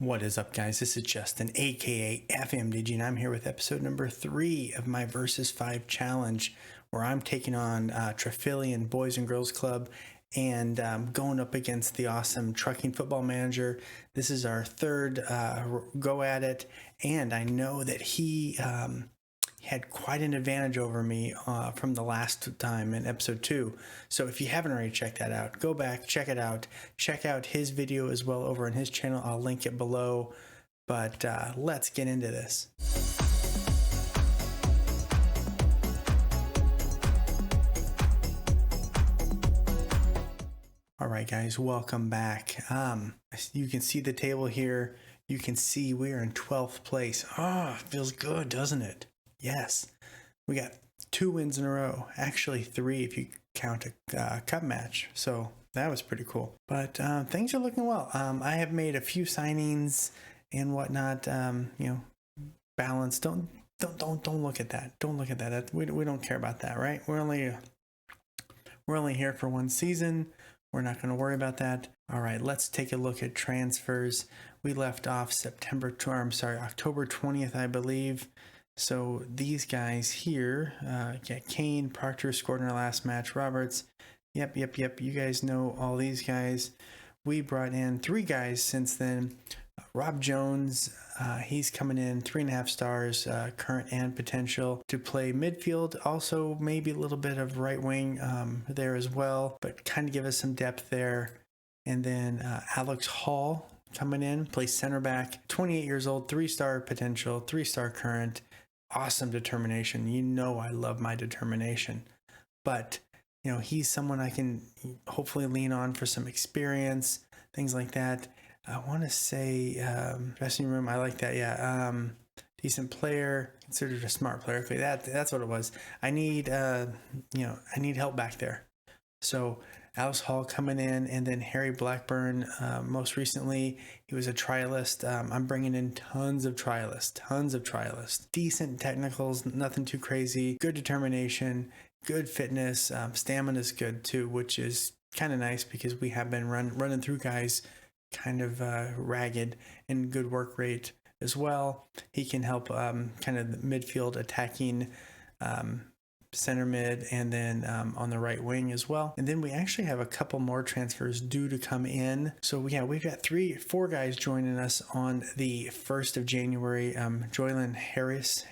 What is up, guys? This is Justin, aka FMDigi, and I'm here with episode number 3 of my Versus 5 challenge, where I'm taking on Trefelin Boys and Girls Club and going up against the awesome Trucking Football Manager. This is our third go at it, and I know that he had quite an advantage over me from the last time in episode 2. So if you haven't already checked that out, go back, check it out. Check out his video as well over on his channel. I'll link it below. But let's get into this. All right, guys, welcome back. You can see the table here. You can see we are in 12th place. Feels good, doesn't it? Yes, we got 2 wins in a row. Actually 3 if you count a cup match. So that was pretty cool. But things are looking well. I have made a few signings and whatnot. Balance. Don't look at that. Don't look at that. We don't care about that, right? We're only here for one season. We're not going to worry about that. All right, let's take a look at transfers. We left off October 20th, I believe. So these guys here, Kane, Proctor scored in our last match. Roberts, yep. You guys know all these guys. We brought in 3 guys since then. Rob Jones, he's coming in 3.5 stars, current and potential to play midfield. Also, maybe a little bit of right wing there as well, but kind of give us some depth there. And then Alex Hall coming in, plays center back, 28 years old, 3-star potential, 3-star current. Awesome determination. You know I love my determination. But, he's someone I can hopefully lean on for some experience, things like that. I want to say dressing room, I like that, yeah. Decent player, considered a smart player. Okay, that's what it was. I need help back there. So Alice Hall coming in, and then Harry Blackburn. Most recently, he was a trialist. I'm bringing in tons of trialists. Decent technicals, nothing too crazy. Good determination, good fitness. Stamina's good too, which is kind of nice because we have been running through guys kind of ragged, and good work rate as well. He can help kind of the midfield attacking, center mid, and then on the right wing as well. And then we actually have a couple more transfers due to come in. So yeah, we've got 4 guys joining us on the 1st of January. Joylan Harris,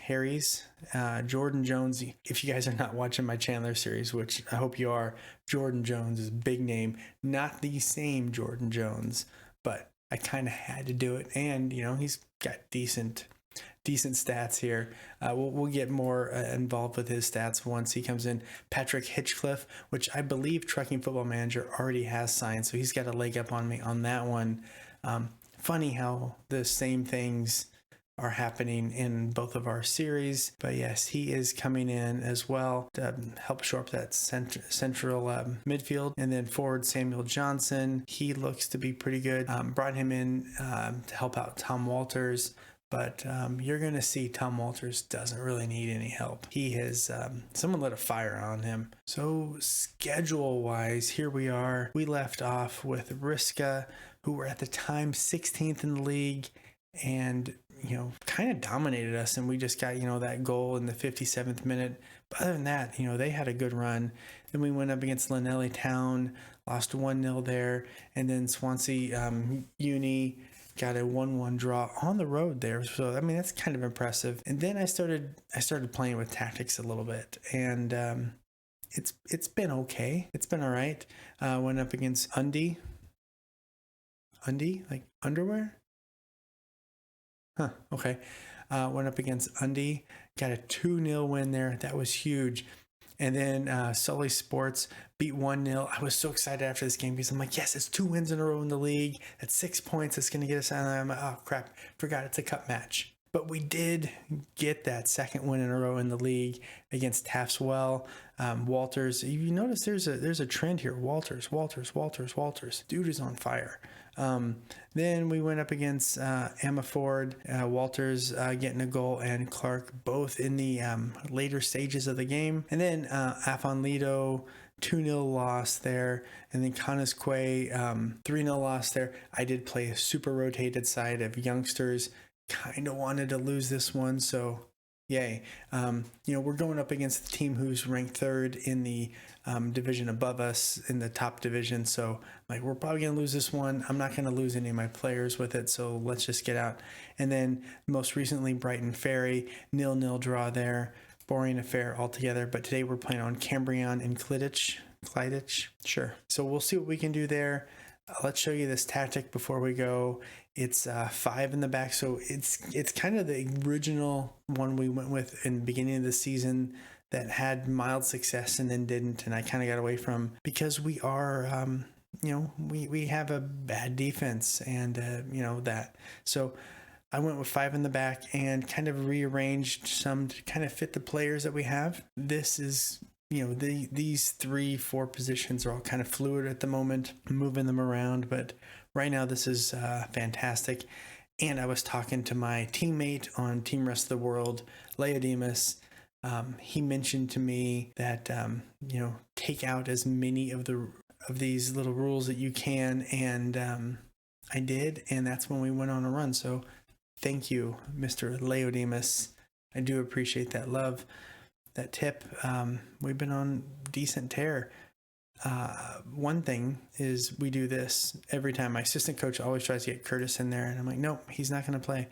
Jordan Jones. If you guys are not watching my Chandler series, which I hope you are, Jordan Jones is a big name. Not the same Jordan Jones, but I kind of had to do it. And, he's got decent stats here. We'll get more involved with his stats once he comes in. Patrick Hitchcliffe, which I believe Trucking Football Manager already has signed, so he's got a leg up on me on that one. Funny how the same things are happening in both of our series, but yes, he is coming in as well to help shore up that central midfield. And then forward Samuel Johnson, he looks to be pretty good. Brought him in to help out Tom Walters. But you're going to see Tom Walters doesn't really need any help. He has, someone lit a fire on him. So schedule-wise, here we are. We left off with Riska, who were at the time 16th in the league and, kind of dominated us. And we just got, that goal in the 57th minute. But other than that, they had a good run. Then we went up against Llanelli Town, lost 1-0 there. And then Swansea Uni got a 1-1 draw on the road there. So, that's kind of impressive. And then I started playing with tactics a little bit. And it's been okay. It's been all right. Went up against Undie, like underwear? Huh, okay. Went up against Undie. Got a 2-0 win there. That was huge. And then Sully Sports beat 1-0. I was so excited after this game because I'm like, yes, it's 2 wins in a row in the league. That's 6 points. That's going to get us out. I'm like, oh, crap. Forgot it's a cup match. But we did get that 2nd win in a row in the league against Taftswell. Walters, you notice there's a trend here. Walters. Dude is on fire. Then we went up against Emma Ford, Walters getting a goal, and Clark both in the later stages of the game. And then Afon Lido 2-0 loss there. And then Conisquay, 3-0 loss there. I did play a super rotated side of youngsters. Kind of wanted to lose this one, so yay. We're going up against the team who's ranked third in the division above us in the top division. So we're probably going to lose this one. I'm not going to lose any of my players with it. So let's just get out. And then most recently, Brighton Ferry, 0-0 draw there. Boring affair altogether. But today we're playing on Cambrian and Clydach. Sure. So we'll see what we can do there. Let's show you this tactic before we go. It's 5 in the back, so it's kind of the original one we went with in the beginning of the season that had mild success and then didn't, and I kind of got away from because we are, we have a bad defense and that. So I went with 5 in the back and kind of rearranged some to kind of fit the players that we have. This is these 3-4 positions are all kind of fluid at the moment, moving them around, but right now this is fantastic. And I was talking to my teammate on Team Rest of the World, Leodimus. He mentioned to me that take out as many of these little rules that you can, and I did, and that's when we went on a run. So thank you, Mr. Leodimus. I do appreciate that love. That tip. We've been on decent tear. One thing is we do this every time. My assistant coach always tries to get Curtis in there, and I'm like, nope, he's not going to play.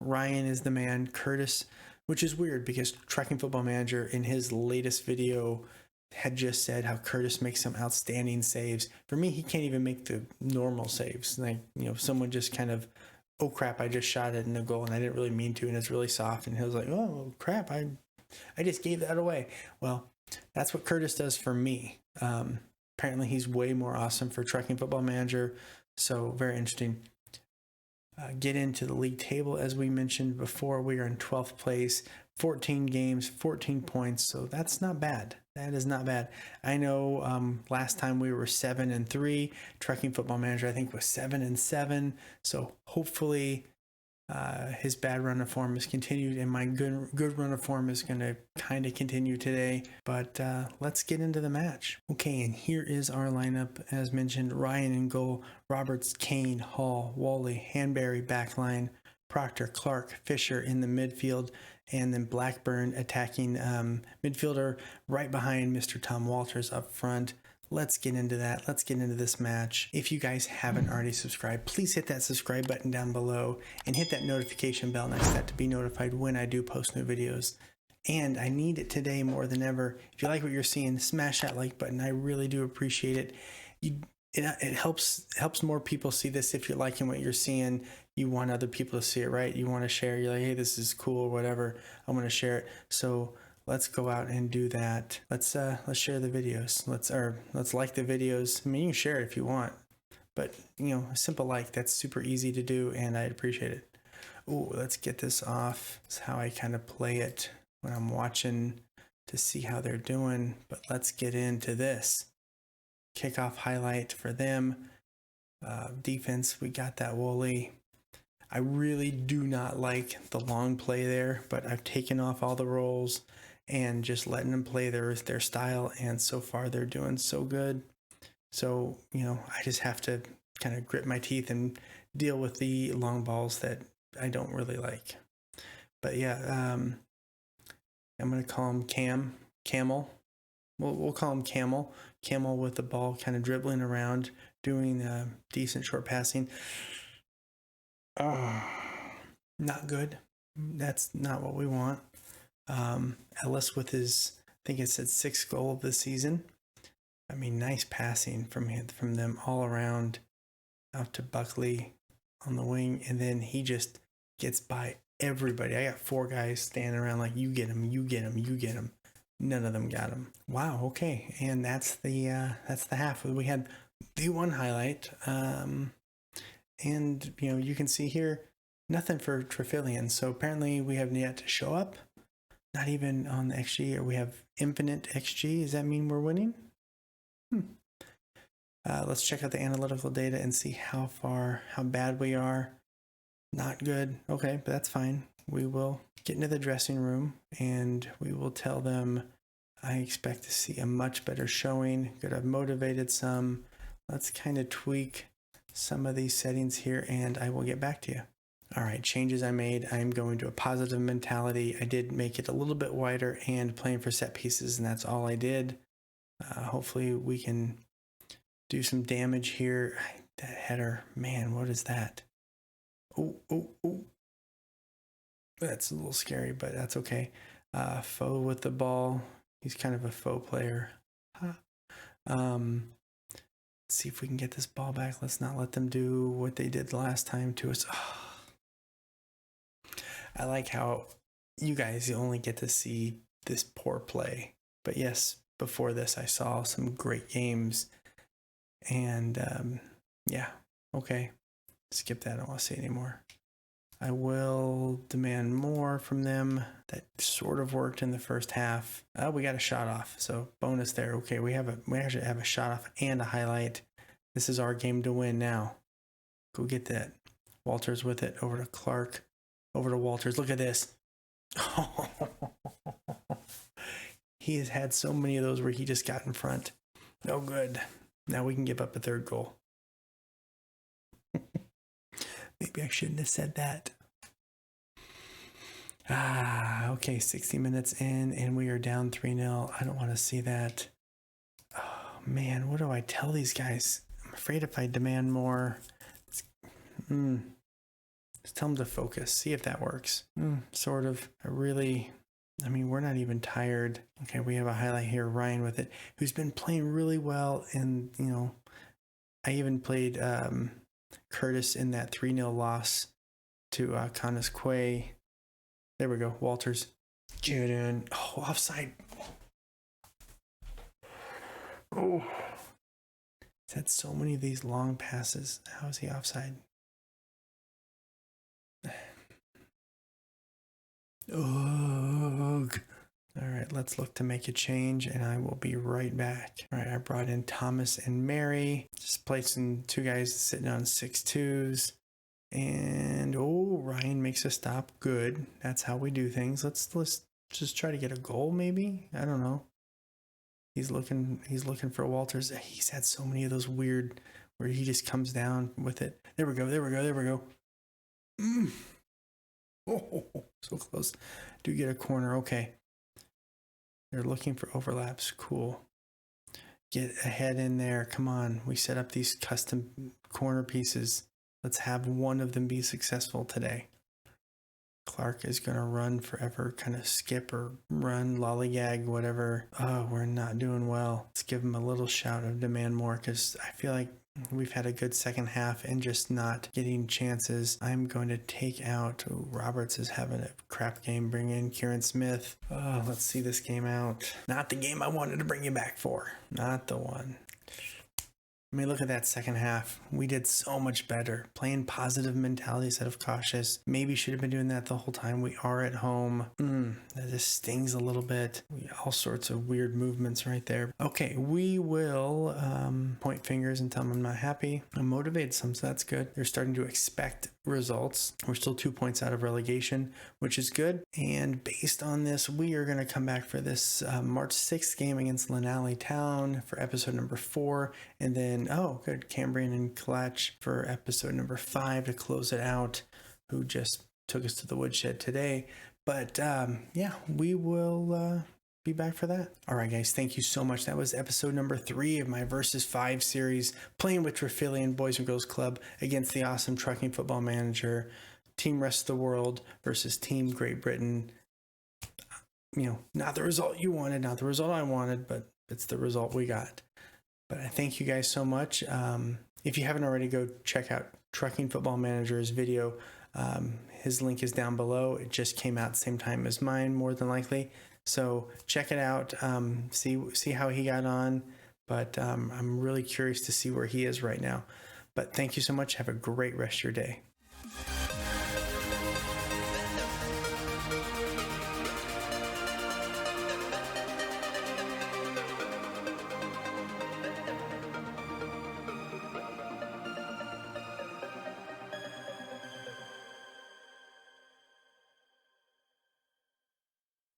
Ryan is the man. Curtis, which is weird because Tracking Football Manager in his latest video had just said how Curtis makes some outstanding saves. For me, he can't even make the normal saves. Someone just kind of, oh crap, I just shot it in the goal and I didn't really mean to, and it's really soft. And he was like, oh crap, I just gave that away. Well, that's what Curtis does for me. Apparently he's way more awesome for Tracking Football Manager. So very interesting. Get into the league table. As we mentioned before, we are in 12th place, 14 games, 14 points. So that's not bad. That is not bad. I know last time we were 7-3. Tracking Football Manager, I think, was 7-7. So hopefully his bad run of form is continued, and my good run of form is going to kind of continue today. But let's get into the match. Okay, and here is our lineup. As mentioned, Ryan in goal, Roberts, Kane, Hall, Wally, Hanbury backline, Proctor, Clark, Fisher in the midfield, and then Blackburn attacking midfielder right behind Mr. Tom Walters up front. Let's get into that. Let's get into this match. If you guys haven't already subscribed, please hit that subscribe button down below and hit that notification bell next to that to be notified when I do post new videos. And I need it today more than ever. If you like what you're seeing, smash that like button. I really do appreciate it. It helps more people see this. If you're liking what you're seeing, you want other people to see it, right? You want to share. You're like, hey, this is cool or whatever. I want to share it. So let's go out and do that. Let's share the videos. Let's like the videos. I mean, you can share it if you want, but a simple like, that's super easy to do, and I'd appreciate it. Ooh, let's get this off. That's how I kind of play it when I'm watching to see how they're doing. But let's get into this. Kickoff highlight for them. Defense, we got that Wooly. I really do not like the long play there, but I've taken off all the rolls and just letting them play their style, and so far they're doing so good. So, I just have to kind of grit my teeth and deal with the long balls that I don't really like. But yeah, I'm going to call him Camel. We'll call him Camel. Camel with the ball kind of dribbling around, doing decent short passing. Not good. That's not what we want. Ellis with his, I think it said 6th goal of the season. I mean, nice passing from them all around out to Buckley on the wing, and then he just gets by everybody. I got 4 guys standing around like, you get him, you get him, you get him. None of them got him. Wow. Okay, and that's the half. We had the one highlight, and you can see here nothing for Trefelin. So apparently we have yet to show up. Not even on the XG, or we have infinite XG. Does that mean we're winning? Let's check out the analytical data and see how bad we are. Not good. Okay, but that's fine. We will get into the dressing room and we will tell them I expect to see a much better showing. Could have motivated some. Let's kind of tweak some of these settings here, and I will get back to you. All right, changes I made. I'm going to a positive mentality. I did make it a little bit wider and playing for set pieces, and that's all I did. Hopefully we can do some damage here. That header, man, what is that? Oh. That's a little scary, but that's okay. Foe with the ball. He's kind of a faux player. Let's see if we can get this ball back. Let's not let them do what they did last time to us. I like how you guys only get to see this poor play. But yes, before this, I saw some great games. And yeah, okay. Skip that. I don't want to see it anymore. I will demand more from them. That sort of worked in the first half. We got a shot off, so bonus there. Okay, we actually have a shot off and a highlight. This is our game to win now. Go get that. Walters with it. Over to Clark. Over to Walters. Look at this. He has had so many of those where he just got in front. No good. Now we can give up a third goal. Maybe I shouldn't have said that. Okay, 60 minutes in, and we are down 3-0. I don't want to see that. Oh, man, what do I tell these guys? I'm afraid if I demand more, just tell them to focus. See if that works. Sort of. I mean, we're not even tired. Okay, we have a highlight here, Ryan with it, who's been playing really well. And, you know, I even played Curtis in that 3-0 loss to Conisquay. There we go. Walters. Juden. Oh, offside. Oh. He's had so many of these long passes. How is he offside? Ugh. All right, let's look to make a change, and I will be right back. All right, I brought in Thomas and Mary. Just placing two guys sitting on 6'2s. And, Ryan makes a stop. Good. That's how we do things. Let's just try to get a goal, maybe? I don't know. He's looking for Walters. He's had so many of those weird where he just comes down with it. There we go. Oh, so close. Do get a corner. Okay. They're looking for overlaps. Cool. Get ahead in there. Come on. We set up these custom corner pieces. Let's have one of them be successful today. Clark is going to run forever, kind of skip or run, lollygag, whatever. Oh, we're not doing well. Let's give him a little shout of demand more, because I feel like we've had a good second half and just not getting chances. I'm going to take out, Roberts is having a crap game. Bring in Kieran Smith. Oh, let's see this game out. Not the game I wanted to bring you back for. Not the one. I mean, look at that second half. We did so much better. Playing positive mentality instead of cautious. Maybe should have been doing that the whole time. We are at home. That just stings a little bit. All sorts of weird movements right there. Okay, we will point fingers and tell them I'm not happy. I'm motivated some, so that's good. They're starting to expect results. We're still 2 points out of relegation, which is good. And based on this, we are going to come back for this March 6th game against Lanalley Town for episode number 4. And then, good, Cambrian and Clutch for episode number 5 to close it out, who just took us to the woodshed today. But we will be back for that. All right, guys, thank you so much. That was episode number 3 of my Versus 5 series, playing with Trefelin Boys and Girls Club against the awesome Trucking Football Manager, Team Rest of the World versus Team Great Britain. Not the result you wanted, not the result I wanted, but it's the result we got. But I thank you guys so much. If you haven't already, go check out Trucking Football Manager's video. His link is down below. It just came out the same time as mine, more than likely. So check it out. See how he got on. But I'm really curious to see where he is right now. But thank you so much. Have a great rest of your day.